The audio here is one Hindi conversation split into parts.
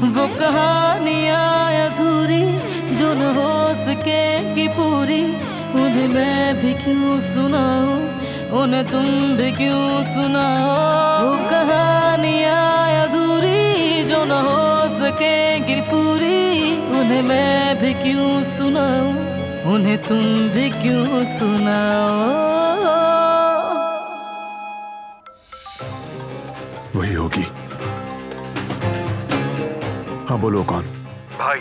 वो कहानियाँ अधूरी जो न हो सकेगी पूरी, उन्हें मैं भी क्यों सुनाऊं, उन्हें तुम भी क्यों सुनाओ। वो कहानियाँ अधूरी जो न हो सकेगी पूरी, उन्हें मैं भी क्यों सुनाऊं, उन्हें तुम भी क्यों सुनाओ। वही होगी। हाँ बोलो, कौन? भाई,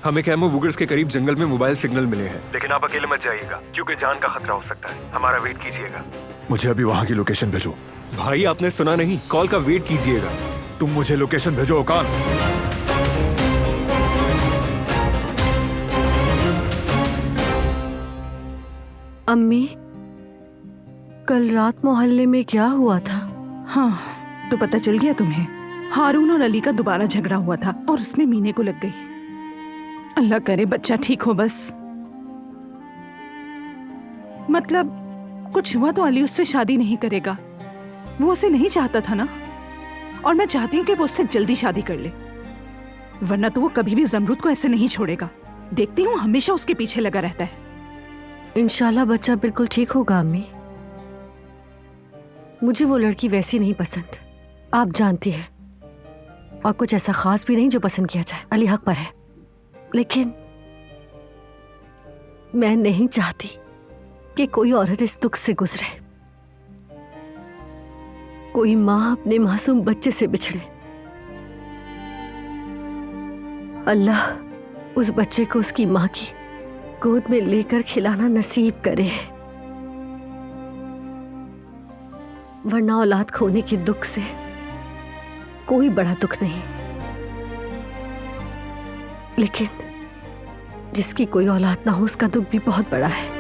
हमें कैमो बुगर्स के करीब जंगल में मोबाइल सिग्नल मिले हैं, लेकिन आप अकेले मत जाइएगा क्योंकि जान का खतरा हो सकता है। हमारा वेट कीजिएगा। मुझे अभी वहां की लोकेशन भेजो। भाई आपने सुना नहीं, कॉल का वेट कीजिएगा। तुम मुझे लोकेशन भेजो ओकान। अम्मी, कल रात मोहल्ले में क्या हुआ था? हाँ, तो पता चल गया तुम्हें? हारून और अली का दोबारा झगड़ा हुआ था और उसमें मीने को लग गई। अल्लाह करे बच्चा ठीक हो बस। मतलब कुछ हुआ तो अली उससे शादी नहीं करेगा। वो उसे नहीं चाहता था ना, और मैं चाहती हूँ कि वो उससे जल्दी शादी कर ले, वरना तो वो कभी भी जमरूद को ऐसे नहीं छोड़ेगा। देखती हूँ हमेशा उसके पीछे लगा रहता है। इंशाल्लाह बच्चा बिल्कुल ठीक होगा अम्मी। मुझे वो लड़की वैसी नहीं पसंद, आप जानती हैं, और कुछ ऐसा खास भी नहीं जो पसंद किया जाए। अली हक पर है, लेकिन मैं नहीं चाहती कि कोई औरत इस दुख से गुजरे, कोई माँ अपने मासूम बच्चे से बिछड़े। अल्लाह उस बच्चे को उसकी माँ की गोद में लेकर खिलाना नसीब करे, वरना औलाद खोने के दुख से कोई बड़ा दुख नहीं, लेकिन जिसकी कोई औलाद ना हो उसका दुख भी बहुत बड़ा है।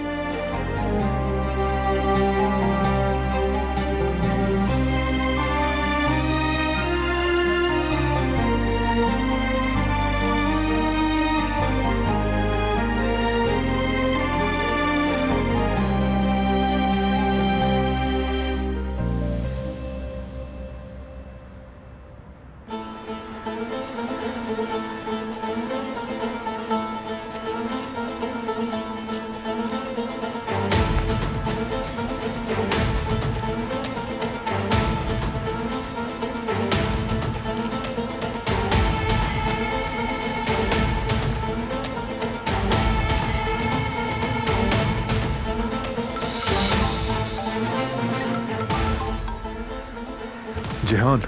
जिहान,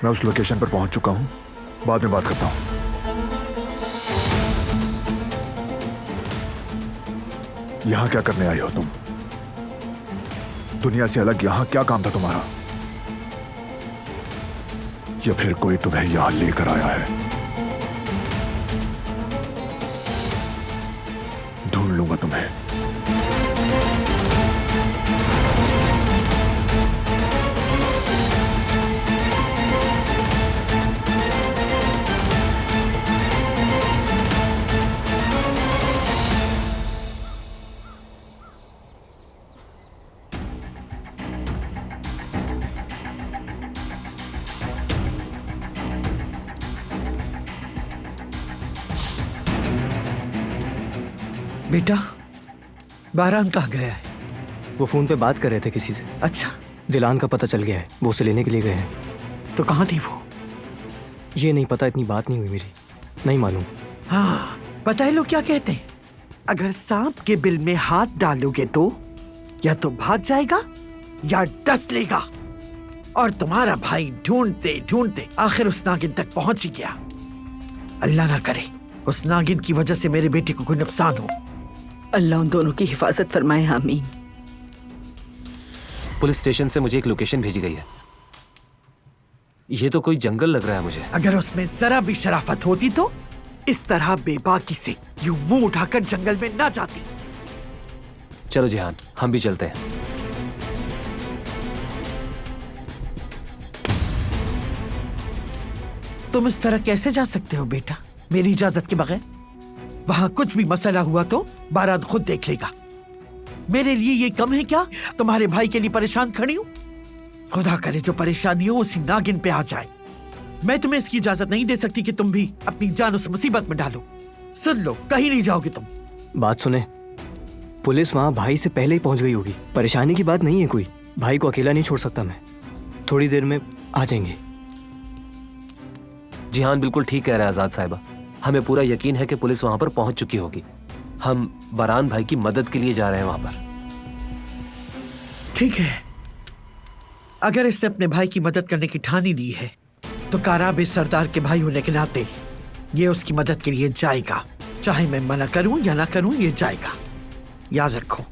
मैं उस लोकेशन पर पहुंच चुका हूं, बाद में बात करता हूं। यहां क्या करने आई हो तुम? दुनिया से अलग यहां क्या काम था तुम्हारा? या फिर कोई तुम्हें यहां लेकर आया है? ढूंढ लूंगा तुम्हें। बेटा, बारान कहाँ गया है? वो फोन पे बात कर रहे थे किसी से। अच्छा, दिलान का पता चल गया है, वो उसे लेने के लिए गए हैं। तो कहाँ थी वो? ये नहीं पता, इतनी बात नहीं हुई मेरी, नहीं मालूम। हाँ, पता है लोग क्या कहते हैं? अगर सांप के बिल में हाथ डालोगे तो या तो भाग जाएगा या डस लेगा। और तुम्हारा भाई ढूंढते ढूंढते आखिर उस नागिन तक पहुंच ही गया। अल्लाह ना करे उस नागिन की वजह से मेरे बेटे को कोई नुकसान हो। अल्लाह उन दोनों की हिफाजत फरमाए, आमीन। पुलिस स्टेशन से मुझे एक लोकेशन भेजी गई है। ये तो कोई जंगल लग रहा है मुझे। अगर उसमें जरा भी शराफत होती तो इस तरह बेबाकी से यूं मुंह उठाकर जंगल में ना जाती। चलो जिहान, हम भी चलते हैं। तुम इस तरह कैसे जा सकते हो बेटा, मेरी इजाजत के बगैर? वहां कुछ भी मसला हुआ तो बारात खुद देख लेगा। मेरे लिए ये कम है क्या तुम्हारे भाई के लिए परेशान खड़ी हूं? खुदा करे जो परेशानी हो उसी नागिन पे आ जाए। मैं तुम्हें इसकी इजाजत नहीं दे सकती कि तुम भी अपनी जान उस मुसीबत में डालो। सुन लो, कहीं नहीं जाओगे तुम। बात सुने, पुलिस वहाँ भाई से पहले ही पहुंच गई होगी। परेशानी की बात नहीं है कोई। भाई को अकेला नहीं छोड़ सकता मैं। थोड़ी देर में आ जाएंगे। जिहान बिल्कुल ठीक कह रहे हैं आजाद साहिबा। हमें पूरा यकीन है कि पुलिस वहां पर पहुंच चुकी होगी। हम बरान भाई की मदद के लिए जा रहे हैं वहां पर। ठीक है, अगर इसने अपने भाई की मदद करने की ठानी ली है तो काराब सरदार के भाई होने के नाते ये उसकी मदद के लिए जाएगा। चाहे मैं मना करूं या ना करूं, ये जाएगा। याद रखो,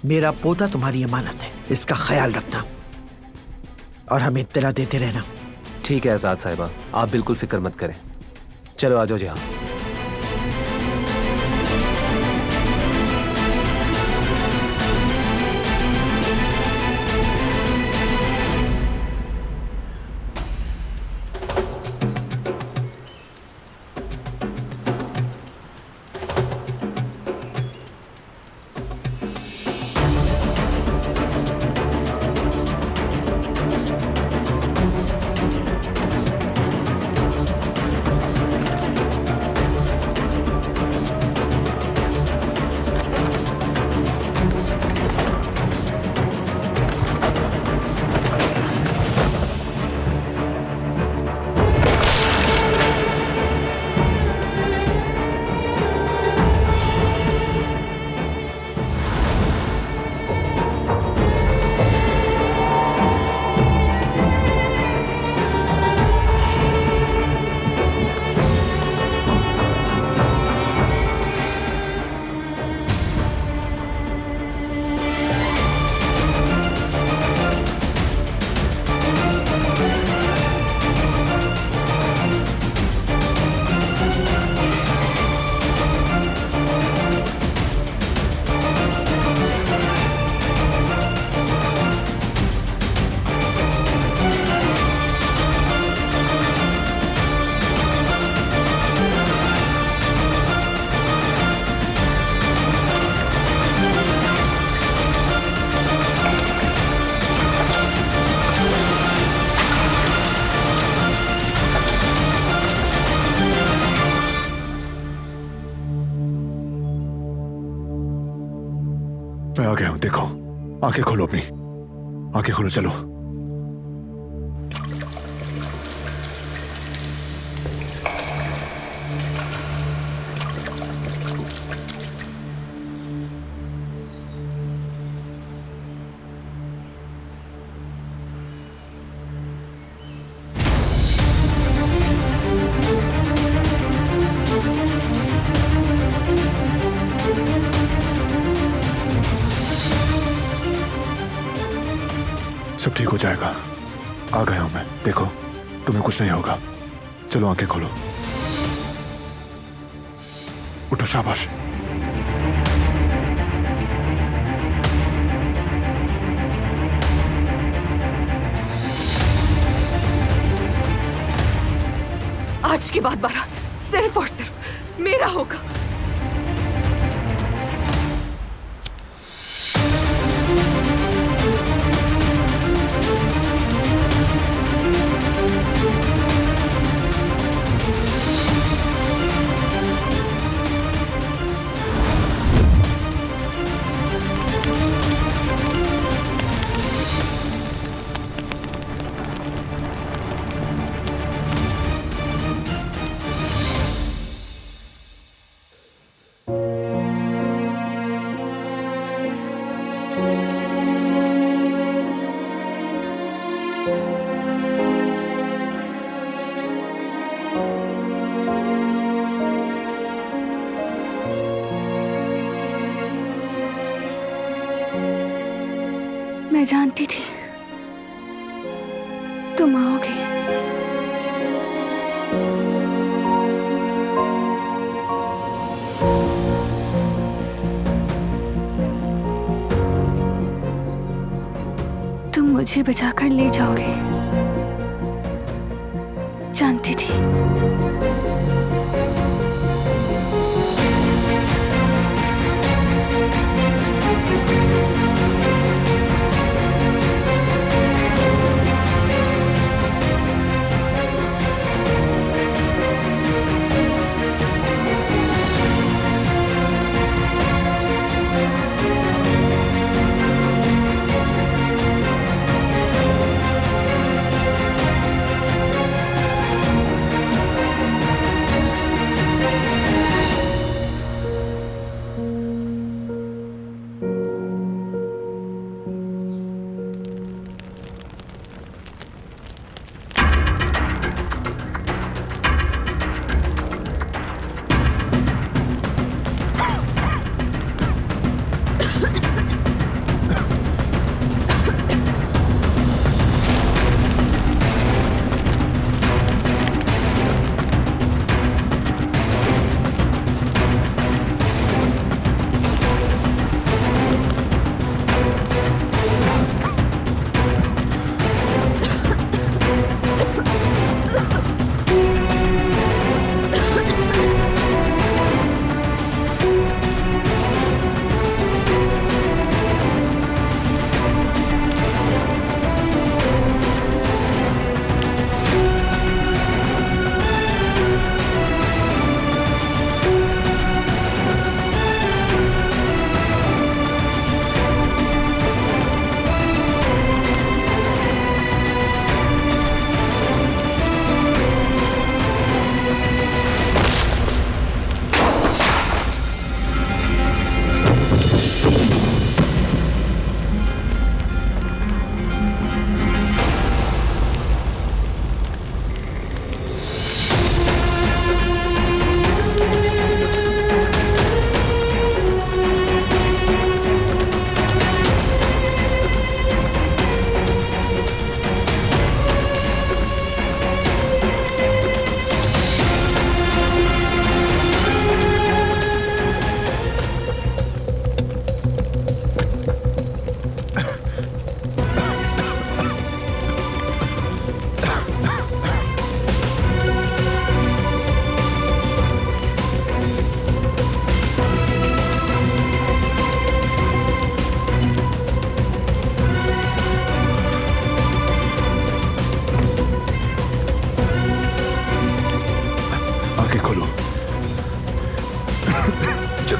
मेरा पोता तुम्हारी अमानत है, इसका ख्याल रखना और हमें इत्तला देते रहना। ठीक है आजाद साहिबा, आप बिल्कुल फिक्र मत करें। चलो आ जाओ जिहान। मैं आ गया हूं, देखो। आंखें खोलो अपनी, आंखें खोलो, चलो। सब ठीक हो जाएगा। आ गया हूं मैं, देखो, तुम्हें कुछ नहीं होगा। चलो आंखें खोलो, उठो, शाबाश। आज के बाद बारात सिर्फ और सिर्फ मेरा होगा। मैं जानती थी तुम आओगे। तुम मुझे बचाकर ले जाओगे, जानती थी।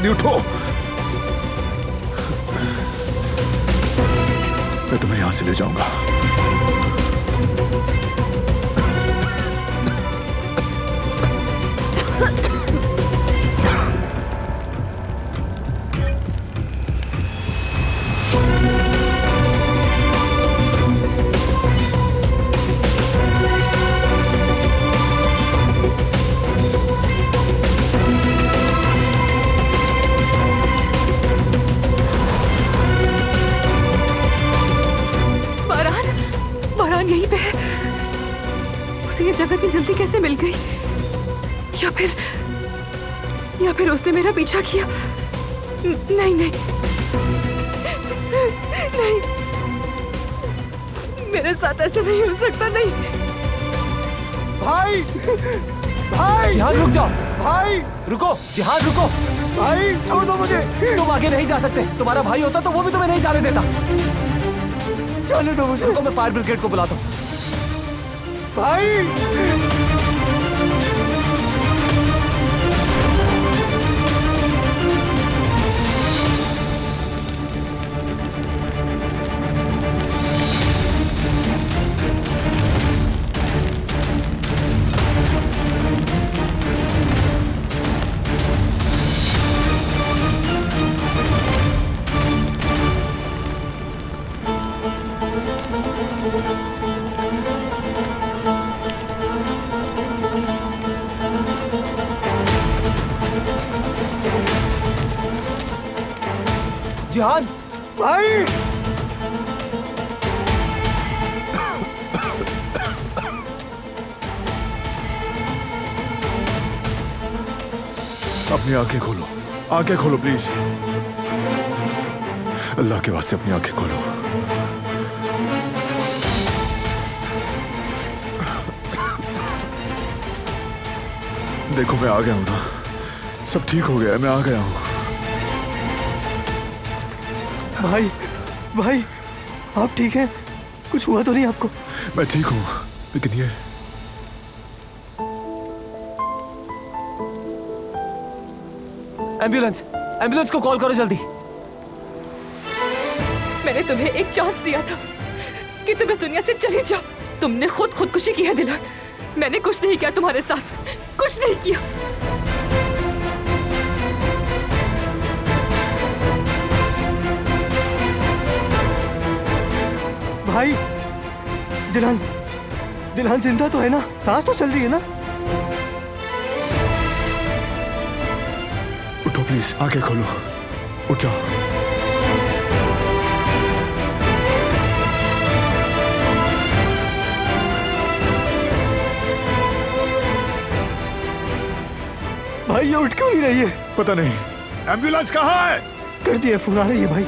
जल्दी उठो। मैं तुम्हें यहां से ले जाऊंगा। यहीं पे है। उसे ये जगह इतनी जल्दी कैसे मिल गई? या फिर उसने मेरा पीछा किया? नहीं नहीं नहीं, मेरे साथ ऐसा नहीं हो सकता। नहीं भाई, भाई जिहान रुक जाओ। भाई रुको, जिहान रुको। भाई छोड़ दो मुझे। तुम आगे नहीं जा सकते। तुम्हारा भाई होता तो वो भी तुम्हें नहीं जाने देता। जाने दो मुझे। रुको, मैं फायर ब्रिगेड को बुलाता हूँ। भाई जिहान, भाई अपनी आंखें खोलो, आंखें खोलो प्लीज। अल्लाह के वास्ते अपनी आंखें खोलो। देखो मैं आ गया हूं ना, सब ठीक हो गया है, मैं आ गया हूं। भाई, भाई आप ठीक हैं? कुछ हुआ तो नहीं आपको? मैं ठीक हूं, लेकिन ये एम्बुलेंस, एम्बुलेंस को कॉल करो जल्दी। मैंने तुम्हें एक चांस दिया था कि तुम इस दुनिया से चले जाओ। तुमने खुद खुदकुशी की है दिलर। मैंने कुछ नहीं किया तुम्हारे साथ, कुछ नहीं किया। भाई दिलहान, दिलहान जिंदा तो है ना? सांस तो चल रही है ना? उठो प्लीज, आंखें खोलो, उठ जाओ। भाई ये उठ क्यों नहीं रही है? पता नहीं। एम्बुलेंस कहाँ है? कर दिया, फोन आ रही है भाई।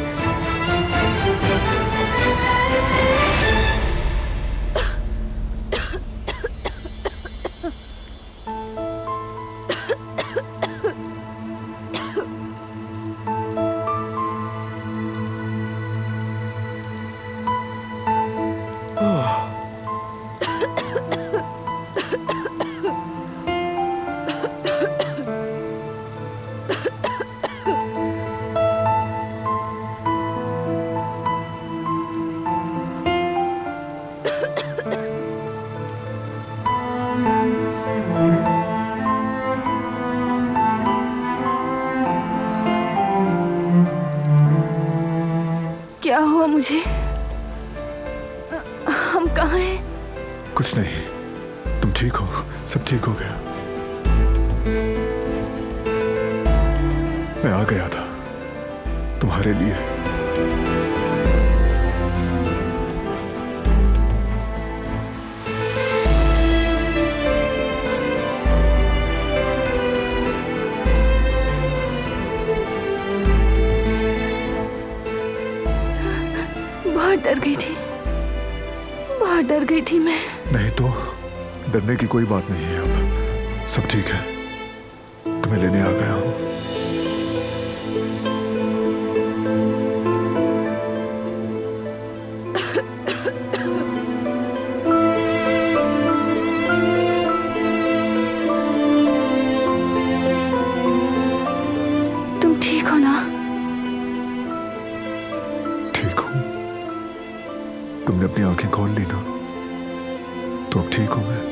क्या हुआ मुझे? हम कहाँ हैं? कुछ नहीं, तुम ठीक हो, सब ठीक हो गया। मैं आ गया था तुम्हारे लिए। बहुत डर गई थी, बहुत डर गई थी मैं। नहीं तो डरने की कोई बात नहीं है, अब सब ठीक है। तुम्हें लेने आ गया हूं। तुम ठीक अपनी आंखें खोल ली ना, तो अब ठीक हूं मैं।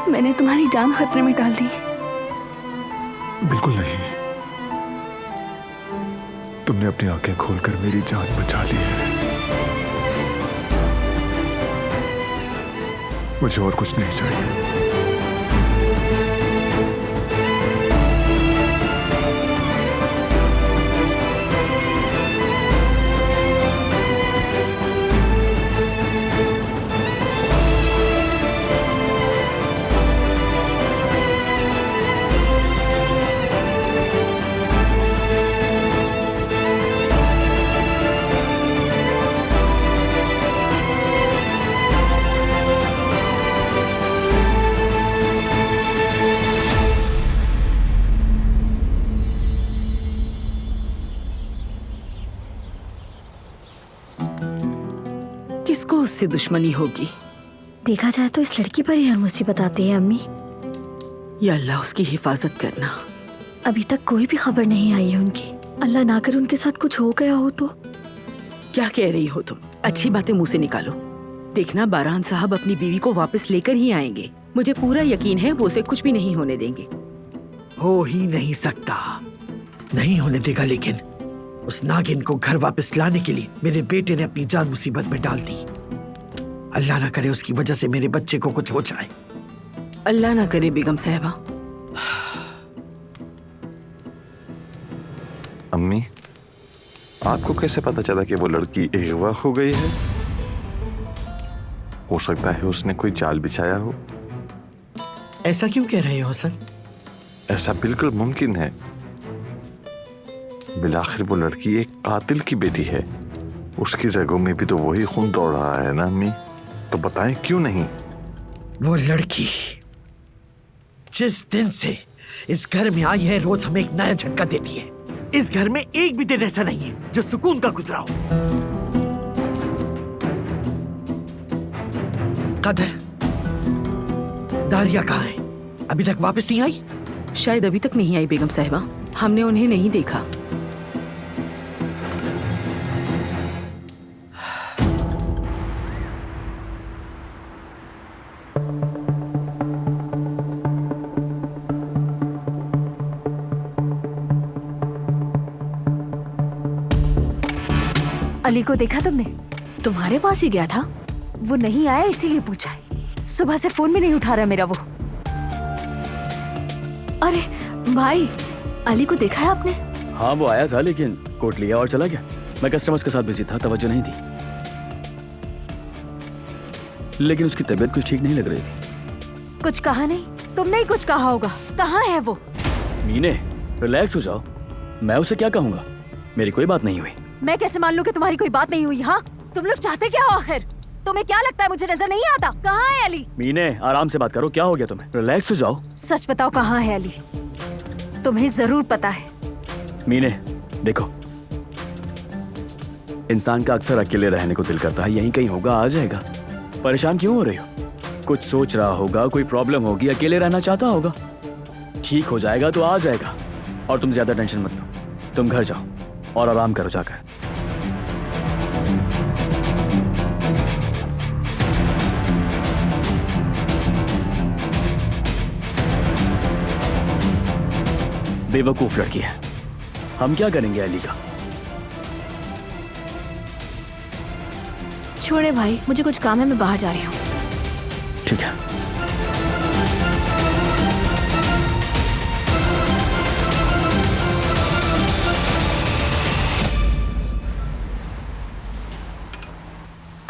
मैंने तुम्हारी जान खतरे में डाल दी। बिल्कुल नहीं, तुमने अपनी आंखें खोलकर मेरी जान बचा ली है। मुझे और कुछ नहीं चाहिए। किसको उससे दुश्मनी होगी? देखा जाए तो इस लड़की पर ही हर मुसीबत आती है अम्मी। या अल्लाह उसकी हिफाजत करना। अभी तक कोई भी खबर नहीं आई है उनकी। अल्लाह ना करे उनके साथ कुछ हो गया हो तो। क्या कह रही हो तुम? अच्छी बातें मुंह से निकालो। देखना बारहान साहब अपनी बीवी को वापस लेकर ही आएंगे। मुझे पूरा यकीन है वो उसे कुछ भी नहीं होने देंगे। हो ही नहीं सकता, नहीं होने देगा। लेकिन उस नागिन को घर वापस लाने के लिए मेरे बेटे ने अपनी जान मुसीबत में डाल दी। अल्लाह ना करे उसकी वजह से मेरे बच्चे को कुछ हो जाए। अल्लाह ना करे बेगम साहिबा। अम्मी, आपको कैसे पता चला कि वो लड़की अगवा हो गई है? हो सकता है उसने कोई जाल बिछाया हो। ऐसा क्यों कह रहे हो हसन? ऐसा बिल्कुल मुमकिन है। बिलाखिर वो लड़की एक कातिल की बेटी है। उसकी रगों में भी तो वही खून दौड़ रहा है ना अम्मी। तो बताएं क्यों नहीं? वो लड़की जिस दिन से इस घर में आई है, रोज हमें एक नया झटका देती है। इस घर में एक भी दिन ऐसा नहीं है जो सुकून का गुजरा हो। कदर, दारिया कहाँ है? अभी तक वापस नहीं आई? शायद अभी तक नहीं आई बेगम साहिबा। हमने उन्हें नहीं देखा। अली को देखा तुमने? तुम्हारे पास ही गया था। वो नहीं आया इसीलिए पूछा है। सुबह से फोन भी नहीं उठा रहा मेरा वो। अरे भाई, अली को देखा है आपने? हाँ, वो आया था लेकिन कोट लिया और चला गया। मैं कस्टमर्स के साथ बिजी था, तवज्जो नहीं दी। लेकिन उसकी तबीयत कुछ ठीक नहीं लग रही थी। कुछ कहा नहीं? तुमने ही कुछ कहा होगा। कहाँ है वो? मीने, रिलैक्स हो जाओ। मैं उसे क्या कहूँगा? मेरी कोई बात नहीं हुई। मैं कैसे मान लूं कि तुम्हारी कोई बात नहीं हुई? हाँ, तुम लोग चाहते क्या हो आखिर? तुम्हें क्या लगता है मुझे नजर नहीं आता? कहाँ है अली? मीने, आराम से बात करो। क्या हो गया तुम्हें? रिलैक्स हो जाओ। सच बताओ, कहाँ है अली? तुम्हें जरूर पता है। मीने देखो, इंसान का अक्सर अकेले रहने को दिल करता है। यहीं कहीं होगा, आ जाएगा। परेशान क्यों हो रही हो? कुछ सोच रहा होगा, कोई प्रॉब्लम होगी, अकेले रहना चाहता होगा। ठीक हो जाएगा तो आ जाएगा। और तुम ज्यादा टेंशन मत लो। तुम घर जाओ और आराम करो जाकर। बेवकूफ लड़की है। हम क्या करेंगे अली का? छोड़े भाई, मुझे कुछ काम है, मैं बाहर जा रही हूँ। ठीक है।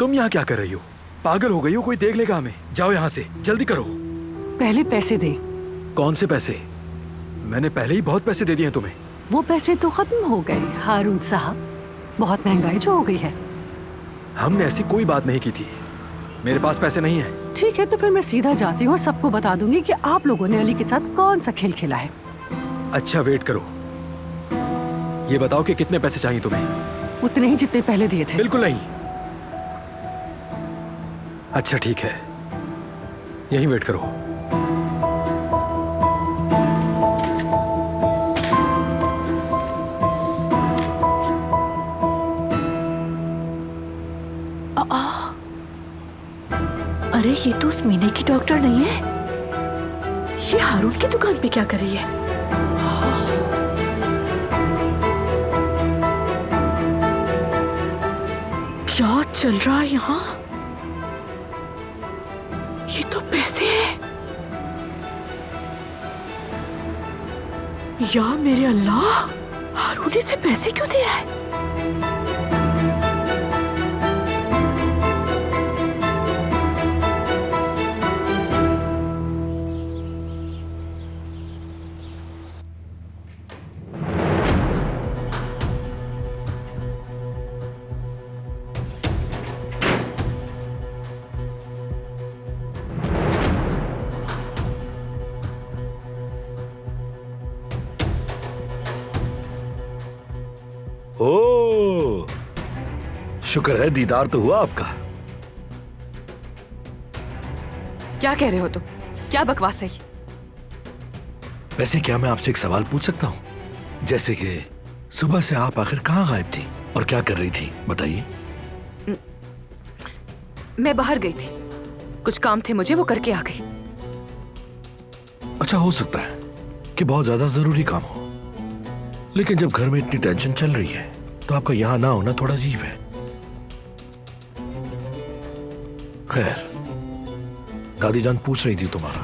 तुम यहाँ क्या कर रही हो? पागल हो गई हो? कोई देख लेगा हमें। जाओ यहाँ से, जल्दी करो। पहले पैसे दे। कौन से पैसे? मैंने पहले ही बहुत पैसे दे दिए हैं तुम्हें। वो पैसे तो खत्म हो गए हारून साहब, बहुत महंगाई जो हो गई है। हमने ऐसी कोई बात नहीं की थी। मेरे पास पैसे नहीं है। ठीक है, तो फिर मैं सीधा जाती हूँ और सबको बता दूंगी कि आप लोगों ने अली के साथ कौन सा खेल खेला है। अच्छा वेट करो, ये बताओ कि कितने पैसे चाहिए तुम्हें? उतने ही जितने पहले दिए थे। बिल्कुल नहीं। अच्छा ठीक है, यहीं वेट करो। अरे ये तो उस मीने की डॉक्टर नहीं है, ये हारून की दुकान पे क्या कर रही है? क्या चल रहा है यहाँ? ये तो पैसे हैं। या मेरे अल्लाह, हारून इसे पैसे क्यों दे रहा है? ओ, शुक्र है दीदार तो हुआ आपका। क्या कह रहे हो तुम? क्या बकवास है ये? वैसे क्या मैं आपसे एक सवाल पूछ सकता हूँ? जैसे कि सुबह से आप आखिर कहाँ गायब थी और क्या कर रही थी, बताइए। मैं बाहर गई थी, कुछ काम थे मुझे, वो करके आ गई। अच्छा, हो सकता है कि बहुत ज्यादा जरूरी काम हो, लेकिन जब घर में इतनी टेंशन चल रही है तो आपका यहां ना होना थोड़ा अजीब है। खैर, दादी जान पूछ रही थी तुम्हारा,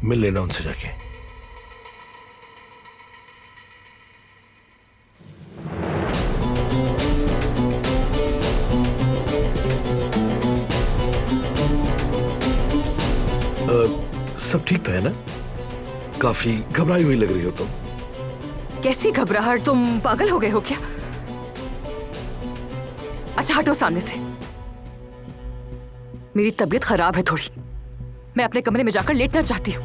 मिल लेना उनसे जाके। सब ठीक तो है ना? काफी घबराई हुई लग रही हो तुम। कैसी घबराहट? तुम पागल हो गए हो क्या? अच्छा हटो सामने से, मेरी तबीयत खराब है थोड़ी, मैं अपने कमरे में जाकर लेटना चाहती हूँ।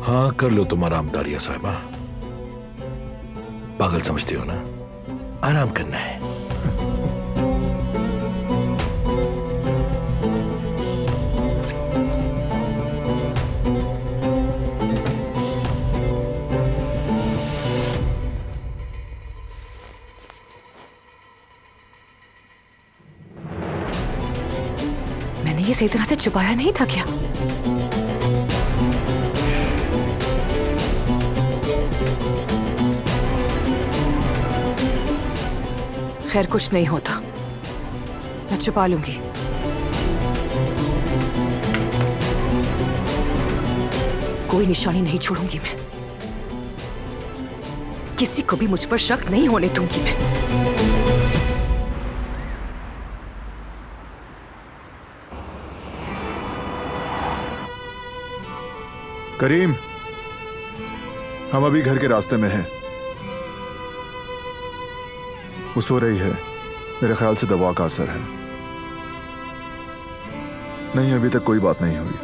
हाँ कर लो तुम आराम, दारिया साहिबा। पागल समझती हो ना? आराम करना है। मैंने ये सही तरह से छुपाया नहीं था क्या? खैर कुछ नहीं होता, मैं छुपा लूंगी। कोई निशानी नहीं छोड़ूंगी मैं, किसी को भी मुझ पर शक नहीं होने दूंगी मैं। करीम, हम अभी घर के रास्ते में हैं। वो सो रही है, मेरे ख्याल से दवा का असर है। नहीं, अभी तक कोई बात नहीं हुई।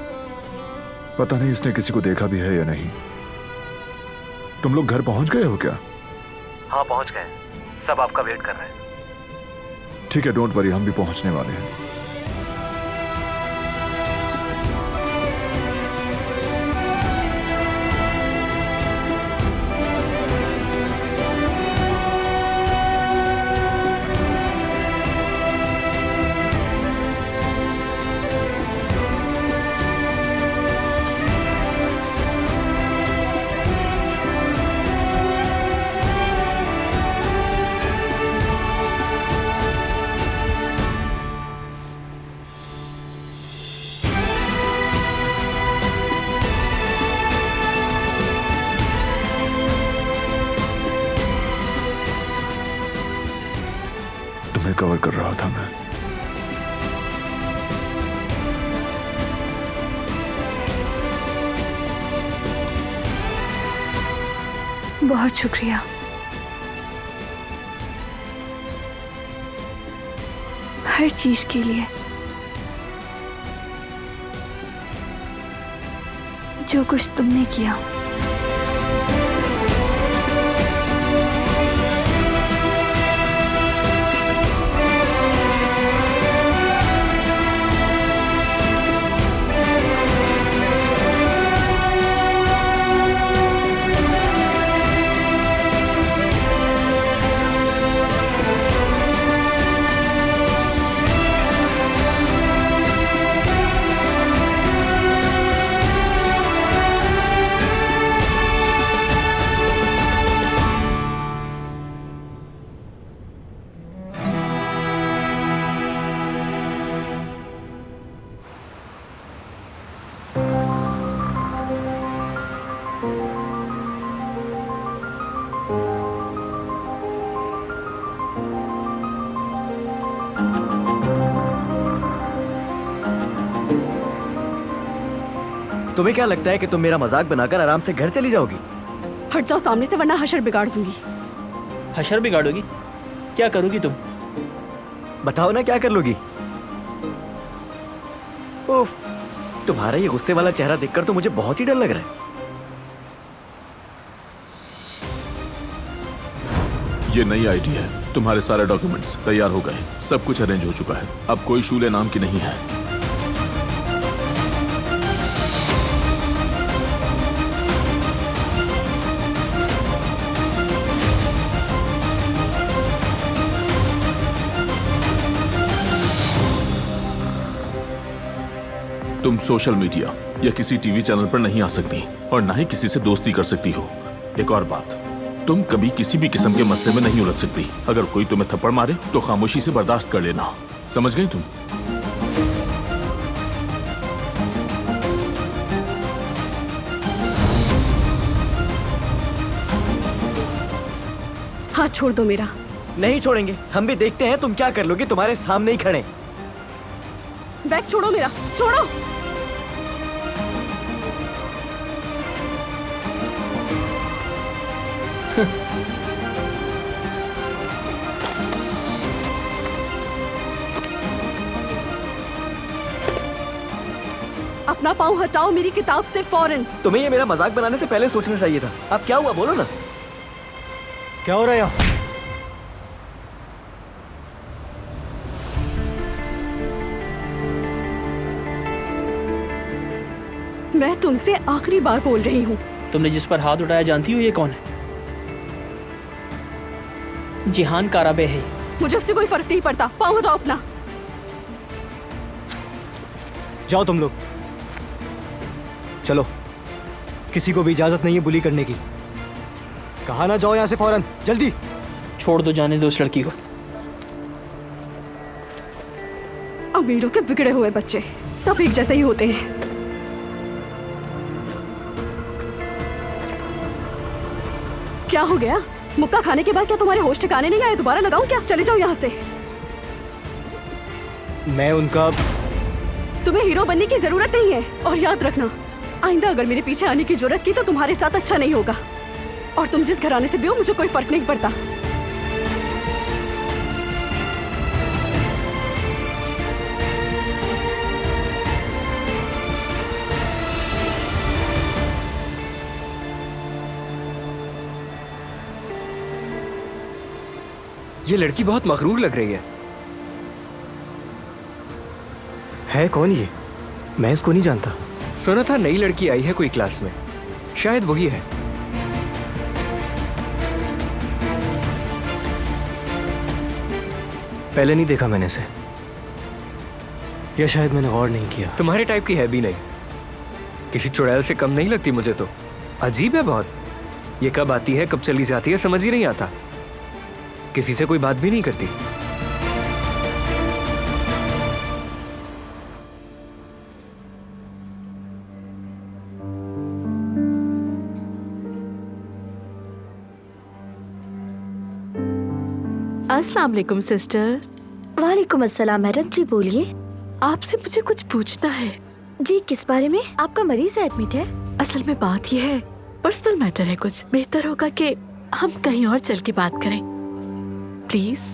पता नहीं उसने किसी को देखा भी है या नहीं। तुम लोग घर पहुंच गए हो क्या? हाँ पहुंच गए, सब आपका वेट कर रहे हैं। ठीक है, डोंट वरी, हम भी पहुंचने वाले हैं। तुम्हें कवर कर रहा था मैं। बहुत शुक्रिया। हर चीज के लिए, जो कुछ तुमने किया। तुम्हें क्या लगता है कि तुम मेरा मजाक बनाकर आराम से घर चली जाओगी? हट जाओ सामने से, वरना हशर बिगाड़ दूंगी। हशर बिगाड़ोगी? क्या करोगी तुम? बताओ ना क्या कर लोगी? उफ, तुम्हारा ये गुस्से वाला चेहरा देखकर तो मुझे बहुत ही डर लग रहा है। ये नई आईडी है। तुम्हारे सारे डॉक्यूमेंट्स तैयार हो गए, सब कुछ अरेंज हो चुका है। अब कोई शूले नाम की नहीं है। तुम सोशल मीडिया या किसी टीवी चैनल पर नहीं आ सकती और ना ही किसी से दोस्ती कर सकती हो। एक और बात, तुम कभी किसी भी किस्म के मसले में नहीं उलझ सकती। अगर कोई तुम्हें थप्पड़ मारे तो खामोशी से बर्दाश्त कर लेना। समझ गई तुम? हाथ छोड़ दो मेरा। नहीं छोड़ेंगे, हम भी देखते हैं तुम क्या कर लोगे। तुम्हारे सामने ही खड़े। बैग छोड़ो मेरा, छोड़ो। अपना पाँव हटाओ मेरी किताब से फौरन। तुम्हें ये मेरा मजाक बनाने से पहले सोचना चाहिए था। अब क्या हुआ, बोलो ना। क्या हो रहा है यहाँ? मैं तुमसे आखिरी बार बोल रही हूँ। तुमने जिस पर हाथ उठाया जानती हो ये कौन है? जिहान काराबे है। मुझे उससे कोई फर्क नहीं पड़ता। पाँव हटाओ अपना। जाओ तुम लोग, चलो। किसी को भी इजाजत नहीं है बुली करने की। कहा ना, जाओ यहाँ से फौरन, जल्दी। छोड़ दो, जाने दो उस लड़की को। अमीरों के बिगड़े हुए बच्चे सब एक जैसे ही होते हैं। क्या हो गया? मुक्का खाने के बाद क्या तुम्हारे होश ठिकाने नहीं आए? दोबारा लगाऊं क्या? चले जाओ यहाँ से। मैं उनका तुम्हें हीरो बनने की जरूरत नहीं है। और याद रखना, आइंदा अगर मेरे पीछे आने की जरूरत की तो तुम्हारे साथ अच्छा नहीं होगा। और तुम जिस घराने से भी हो मुझे कोई फर्क नहीं पड़ता। ये लड़की बहुत मगरूर लग रही है। कौन ये? मैं इसको नहीं जानता। सुना था नई लड़की आई है कोई क्लास में, शायद वही है। पहले नहीं देखा मैंने इसे, या शायद मैंने गौर नहीं किया। तुम्हारे टाइप की है भी नहीं, किसी चुड़ैल से कम नहीं लगती मुझे तो। अजीब है बहुत। ये कब आती है कब चली जाती है समझ ही नहीं आता। किसी से कोई बात भी नहीं करती। अस्सलाम वालेकुम सिस्टर। वालेकुम अस्सलाम मैडम जी, बोलिए। आपसे मुझे कुछ पूछना है। जी किस बारे में? आपका मरीज एडमिट है? असल में बात यह है, पर्सनल मैटर है कुछ। बेहतर होगा कि हम कहीं और चल के बात करें, प्लीज।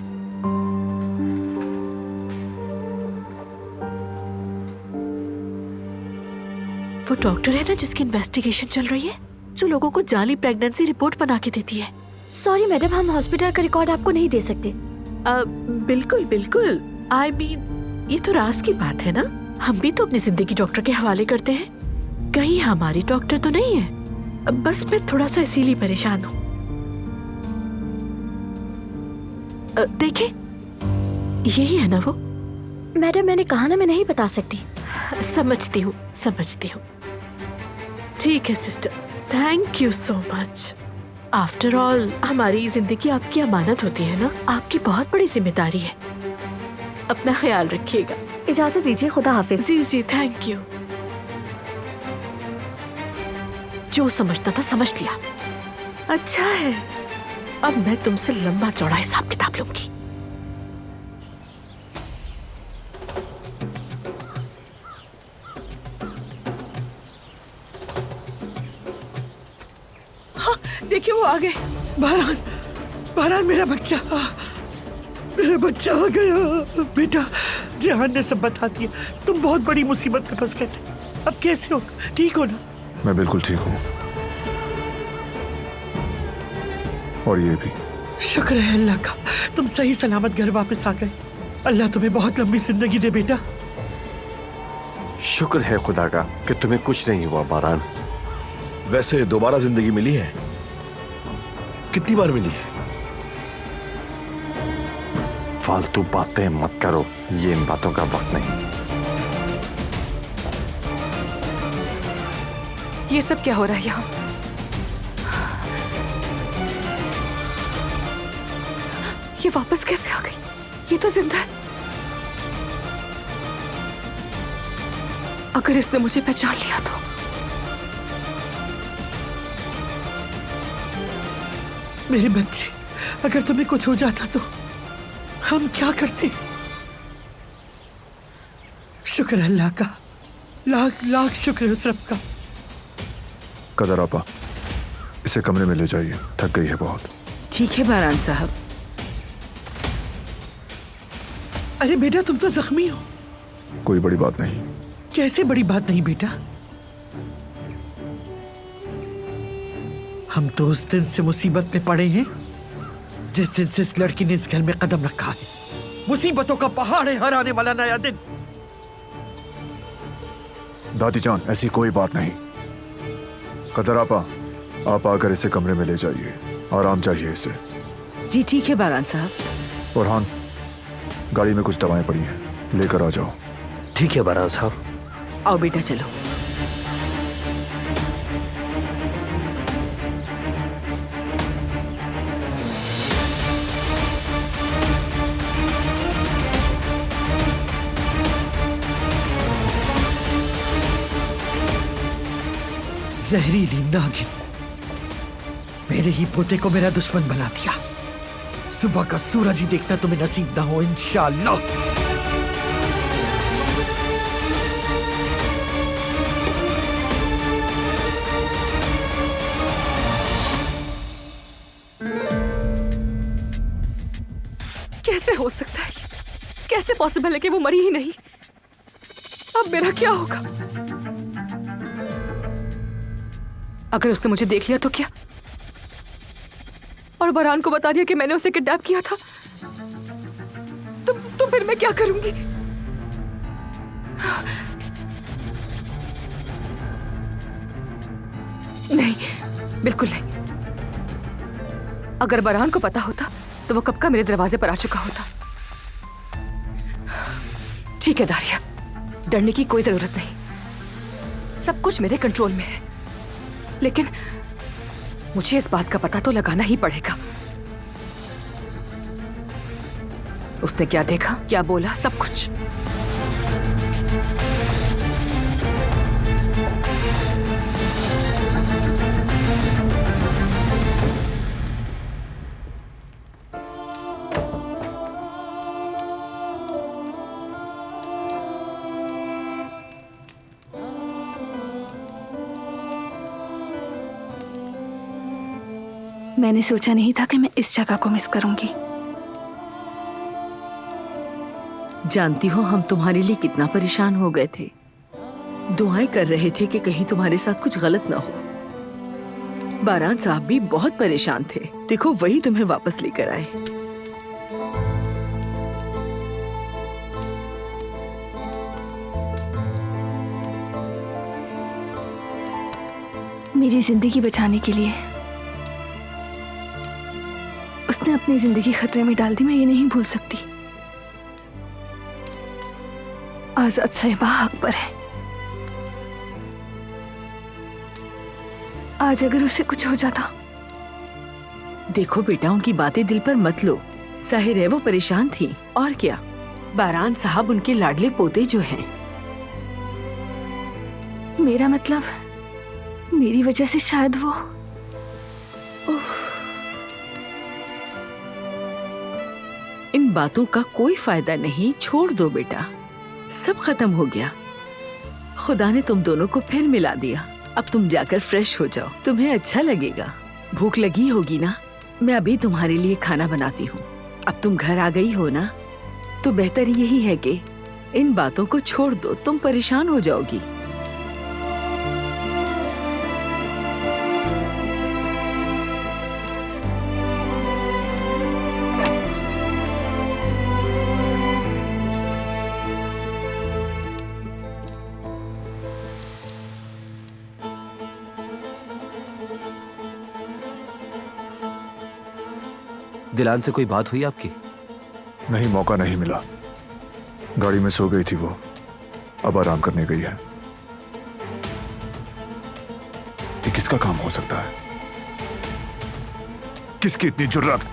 वो डॉक्टर है ना जिसकी इन्वेस्टिगेशन चल रही है, जो लोगों को जाली प्रेगनेंसी रिपोर्ट बना के देती है। सॉरी मैडम, हम हॉस्पिटल का रिकॉर्ड आपको नहीं दे सकते। बिल्कुल बिल्कुल, आई मीन ये तो राज की बात है ना, हम भी तो अपनी जिंदगी डॉक्टर के हवाले करते हैं। कहीं हमारी डॉक्टर तो नहीं है, बस मैं थोड़ा सा इसीलिए परेशान हूँ। देखे, यही है ना वो। मैडम मैंने कहा ना, मैं नहीं बता सकती। समझती हूँ समझती हूँ। ठीक है sister, thank you so much. After all हमारी जिंदगी आपकी अमानत होती है ना, आपकी बहुत बड़ी जिम्मेदारी है। अपना ख्याल रखिएगा। इजाजत दीजिए, खुदा हाफिज। जी जी, थैंक यू। जो समझना था समझ लिया। अच्छा है, अब मैं तुमसे लंबा चौड़ा हिसाब किताब लूंगी। देखिए वो आ गए। बहरान, बहरान मेरा बच्चा, मेरा बच्चा आ गया। बेटा, जहान ने सब बता दिया। तुम बहुत बड़ी मुसीबत में फंस गए थे। अब कैसे हो? ठीक हो ना? मैं बिल्कुल ठीक हूँ, और ये भी। शुक्र है अल्लाह का, तुम सही सलामत घर वापस आ गए। अल्लाह तुम्हें बहुत लंबी जिंदगी दे बेटा। शुक्र है खुदा का कि तुम्हें कुछ नहीं हुआ बहरान। वैसे दोबारा जिंदगी मिली है? कितनी बार मिली है? फालतू बातें मत करो, ये इन बातों का वक्त नहीं। ये सब क्या हो रहा है यहाँ? ये वापस कैसे आ गई? ये तो जिंदा है। अगर इसने मुझे पहचान लिया तो। मेरे बच्चे, अगर तुम्हें कुछ हो जाता तो हम क्या करते? शुक्र अल्लाह का, लाख लाख शुक्र उस रब का। कदर आपा, इसे कमरे में ले जाइए, थक गई है बहुत। ठीक है बहरान साहब। अरे बेटा, तुम तो जख्मी हो। कोई बड़ी बात नहीं। कैसे बड़ी बात नहीं बेटा? हम तो उस दिन से मुसीबत में पड़े हैं जिस दिन से इस लड़की ने इस घर में कदम रखा है। मुसीबतों का पहाड़ है हर आने वाला नया दिन। दादी जान, ऐसी कोई बात नहीं। कदर आपा, आप आकर इसे कमरे में ले जाइए, आराम चाहिए इसे। जी ठीक है बहरान साहब। और गाड़ी में कुछ दवाएं पड़ी हैं, लेकर आ जाओ। ठीक है बहरान साहब। आओ बेटा चलो। जहरीली नागिन, मेरे ही पोते को मेरा दुश्मन बना दिया। सुबह का सूरज ही देखना तुम्हें नसीब ना हो इंशाअल्लाह। कैसे हो सकता है? कैसे पॉसिबल है कि वो मरी ही नहीं? अब मेरा क्या होगा? अगर उसने मुझे देख लिया तो क्या? और बहरान को बता दिया कि मैंने उसे किडनैप किया था, तो फिर मैं क्या करूंगी? नहीं, बिल्कुल नहीं। अगर बहरान को पता होता तो वो कब का मेरे दरवाजे पर आ चुका होता। ठीक है दारिया, डरने की कोई जरूरत नहीं। सब कुछ मेरे कंट्रोल में है, लेकिन मुझे इस बात का पता तो लगाना ही पड़ेगा। उसने क्या देखा, क्या बोला, सब कुछ। मैंने सोचा नहीं था कि मैं इस जगह को मिस करूंगी। जानती हो हम तुम्हारे लिए कितना परेशान हो गए थे। दुआएं कर रहे थे कि कहीं तुम्हारे साथ कुछ गलत ना हो। बारान साहब भी बहुत परेशान थे। देखो वही तुम्हें वापस लेकर आए। मेरी जिंदगी बचाने के लिए उसने अपनी जिंदगी खतरे में डाल दी। मैं ये नहीं भूल सकती। आजाद साहिबा हक पर है। आज अगर उसे कुछ हो जाता। देखो बेटा उनकी बातें दिल पर मत लो। जाहिर है वो परेशान थी और क्या। बारान साहब उनके लाडले पोते जो हैं। मेरा मतलब मेरी वजह से शायद वो इन बातों का कोई फायदा नहीं। छोड़ दो बेटा, सब खत्म हो गया। खुदा ने तुम दोनों को फिर मिला दिया। अब तुम जाकर फ्रेश हो जाओ, तुम्हें अच्छा लगेगा। भूख लगी होगी ना, मैं अभी तुम्हारे लिए खाना बनाती हूँ। अब तुम घर आ गई हो ना, तो बेहतर यही है कि इन बातों को छोड़ दो, तुम परेशान हो जाओगी। दिलान से कोई बात हुई आपकी? नहीं, मौका नहीं मिला। गाड़ी में सो गई थी वो, अब आराम करने गई है। ये किसका काम हो सकता है? किसकी इतनी जुर्रत,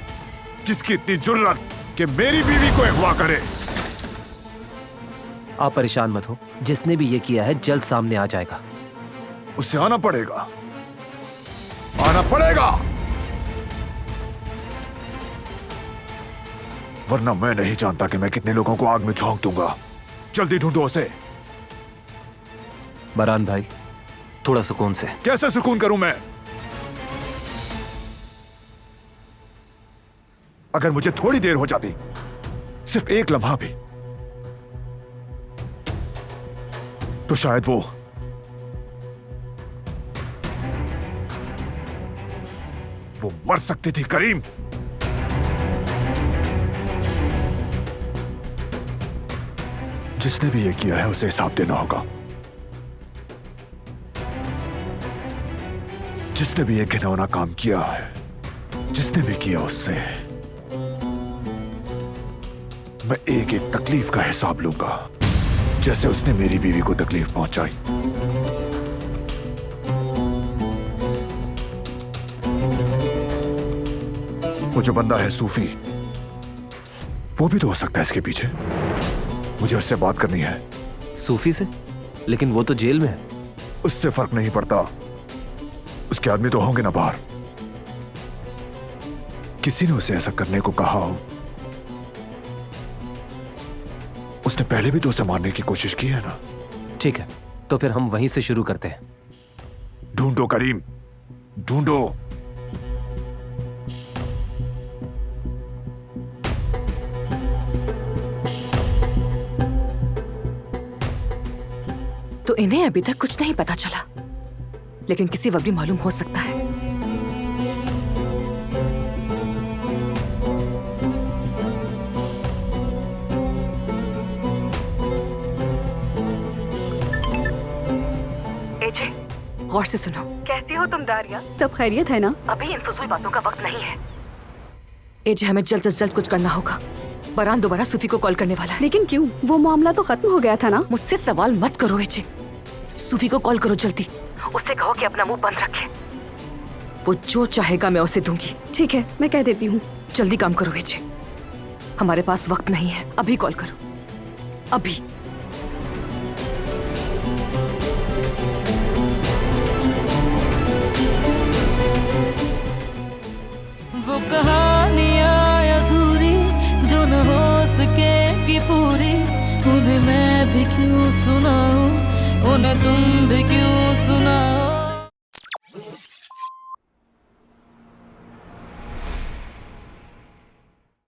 किसकी इतनी जुर्रत कि मेरी बीवी को अगवा करे? आप परेशान मत हो, जिसने भी ये किया है जल्द सामने आ जाएगा। उससे आना पड़ेगा, आना पड़ेगा, वरना मैं नहीं जानता कि मैं कितने लोगों को आग में झोंक दूंगा। जल्दी ढूंढो उसे। बारान भाई, थोड़ा सुकून से। कैसे सुकून करूं मैं? अगर मुझे थोड़ी देर हो जाती, सिर्फ एक लम्हा भी, तो शायद वो मर सकती थी। करीम, जिसने भी ये किया है उसे हिसाब देना होगा। जिसने भी ये घिनौना काम किया है, जिसने भी किया, उससे मैं एक एक तकलीफ का हिसाब लूंगा, जैसे उसने मेरी बीवी को तकलीफ पहुंचाई। वो जो बंदा है सूफी, वो भी तो हो सकता है इसके पीछे। मुझे उससे बात करनी है। सूफी से? लेकिन वो तो जेल में है। उससे फर्क नहीं पड़ता, उसके आदमी तो होंगे ना बाहर। किसी ने उसे ऐसा करने को कहा हो। उसने पहले भी तो उसे मारने की कोशिश की है ना। ठीक है, तो फिर हम वहीं से शुरू करते हैं। ढूंढो करीम, ढूंढो। तो इन्हें अभी तक कुछ नहीं पता चला, लेकिन किसी वक्त भी मालूम हो सकता है। एजे, गौर से सुनो। कैसी हो तुम दारिया? सब खैरियत है ना? अभी इन फजूल बातों का वक्त नहीं है। एजे, हमें जल्द से जल्द कुछ करना होगा। बरान दोबारा सूफी को कॉल करने वाला है। लेकिन क्यों? वो मामला तो खत्म हो गया था ना। मुझसे सवाल मत करो एजे। सूफी को कॉल करो जल्दी। उससे कहो कि अपना मुंह बंद रखे। वो जो चाहेगा मैं उसे दूंगी। ठीक है, मैं कह देती हूँ। जल्दी काम करो एजे, हमारे पास वक्त नहीं है। अभी कॉल करो, अभी। वो कहानियां अधूरी जो न हो सकेगी पूरी, उन्हें मैं भी क्यों सुनाऊं, उन्हें तुम भी क्यों